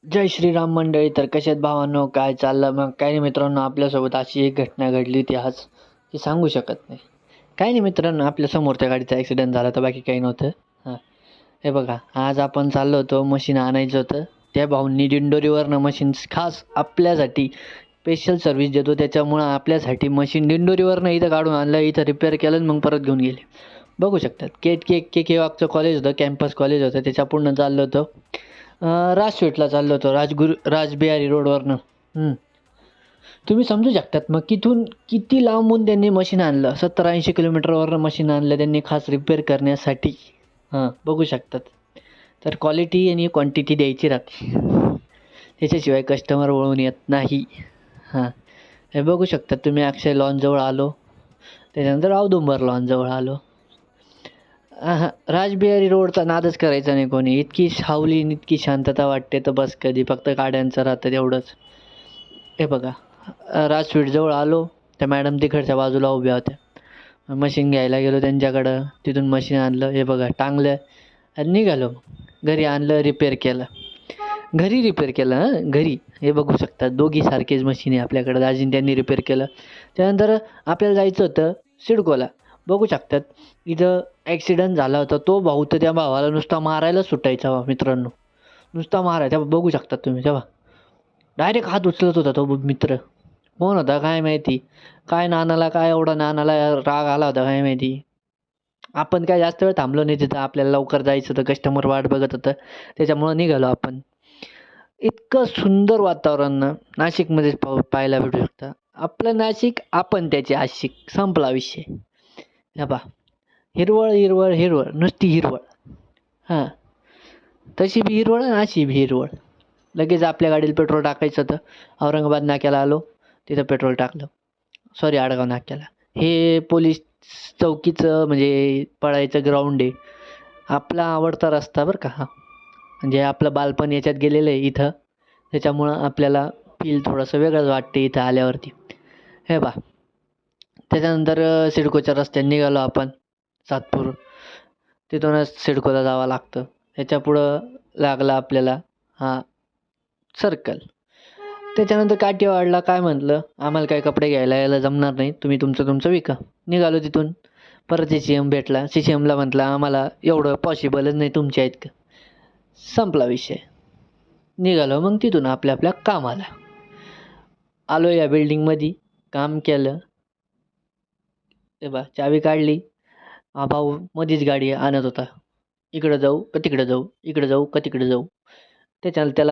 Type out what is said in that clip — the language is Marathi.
जय श्रीराम मंडळी. तर कशात भावांनो, काय चाललं मग? काही नाही मित्रांनो, आपल्यासोबत अशी एक घटना घडली होती आज की सांगू शकत नाही. काही नाही मित्रांनो, आपल्या समोरच्या गाडीचा ॲक्सिडेंट झाला तर बाकी काही नव्हतं. हां, हे बघा, आज आपण चाललो होतो मशीन आणायचं होतं. त्या भाऊंनी दिंडोरीवरनं मशीन खास आपल्यासाठी स्पेशल सर्व्हिस देतो त्याच्यामुळं आपल्यासाठी मशीन दिंडोरीवरनं इथं काढून आणलं, इथं रिपेअर केलं आणि मग परत घेऊन गेले. बघू शकतात. के वागचं कॉलेज होतं, कॅम्पस कॉलेज होतं. त्याच्या पुढनं चाललो होतो राजपेठला चाललो होतो, राजबिहारी रोडवरनं. हं. तुम्ही समजू शकतात मग तिथून किती लांबून त्यांनी मशीन आणलं. 70-80 किलोमीटरवरनं मशीन आणलं त्यांनी खास रिपेअर करण्यासाठी. हां, बघू शकतात. तर क्वालिटी आणि क्वांटिटी द्यायची राहते. त्याच्याशिवाय कस्टमर वळून येत नाही. हां, हे बघू शकता तुम्ही अक्षय लॉनजवळ आलो. त्याच्यानंतर औदुंबर लॉनजवळ आलो. राजबिहारी रोडचा नादच करायचा नाही कोणी. इतकी सावली आणि इतकी शांतता वाटते तर बस कधी. फक्त गाड्यांचं राहतं तेवढंच. हे बघा, राजस्वीटजवळ आलो. त्या मॅडम तिकडच्या बाजूला उभ्या होत्या. मशीन घ्यायला गेलो त्यांच्याकडं. तिथून मशीन आणलं. हे बघा टांगलं आणि निघालो. घरी आणलं, रिपेअर केलं. घरी रिपेअर केलं हं, घरी. हे बघू शकता दोघी सारखेच मशीन आहे आपल्याकडं. दाजीने त्यांनी रिपेअर केलं. त्यानंतर आपल्याला जायचं होतं सिडकोला. बघू शकतात इथं ॲक्सिडेंट झाला होता. तो भाऊ तर त्या भावाला नुसता मारायलाच सुटायचा बा मित्रांनो. नुसता मारायचा. बघू शकता तुम्ही तेव्हा. डायरेक्ट हात उचलत होता तो मित्र. कोण होता काय माहिती? काय नानाला काय एवढा नानाला राग आला होता काय माहिती? आपण काय जास्त वेळ थांबलो नाही तिथं. आपल्याला लवकर जायचं होतं. कस्टमर वाट बघत होतं. त्याच्यामुळं निघालो आपण. इतकं सुंदर वातावरण ना नाशिकमध्येच पाहायला भेटू शकतं. आपलं नाशिक, आपण त्याचे आशिक. संपला विषय. हे पहा, हिरवळ, हिरवळ, हिरवळ. नुसती हिरवळ. हां. तशी बी हिरवळ आणि अशी बी हिरवळ. लगेच आपल्या गाडीला पेट्रोल टाकायचं होतं. औरंगाबाद नाक्याला आलो. तिथं पेट्रोल टाकलं. सॉरी आडगाव नाक्याला. हे पोलीस चौकीचं म्हणजे पळायचं ग्राउंड आहे. आपला आवडता रस्ता बरं का हा. म्हणजे आपलं बालपण याच्यात गेलेलं आहे इथं. त्याच्यामुळं आपल्याला फील थोडंसं वेगळंच वाटते इथं आल्यावरती. हे पहा. त्याच्यानंतर सिडकोच्या रस्त्याने निघालो आपण सातपूर. तिथूनच सिडकोला जावं लागतं. त्याच्यापुढं लागला आपल्याला हा सर्कल. त्याच्यानंतर काठीवाडला काय म्हटलं, "आम्हाला काही कपडे घ्यायला यायला जमणार नाही. तुम्ही तुमचं तुमचं विका." निघालो तिथून. परत CCM भेटला. CCMला म्हटलं, "आम्हाला एवढं पॉसिबलच नाही तुमच्या इतकं." संपला विषय. निघालो मग तिथून आपल्या आपल्या कामाला. आलो या बिल्डिंगमध्ये, काम केलं. ते बघा चावी काढली. हा भाऊ मधीच गाडी आणत होता. इकडं जाऊ का तिकडं जाऊ, इकडं जाऊ का तिकडं जाऊ. त्याच्यानं त्याला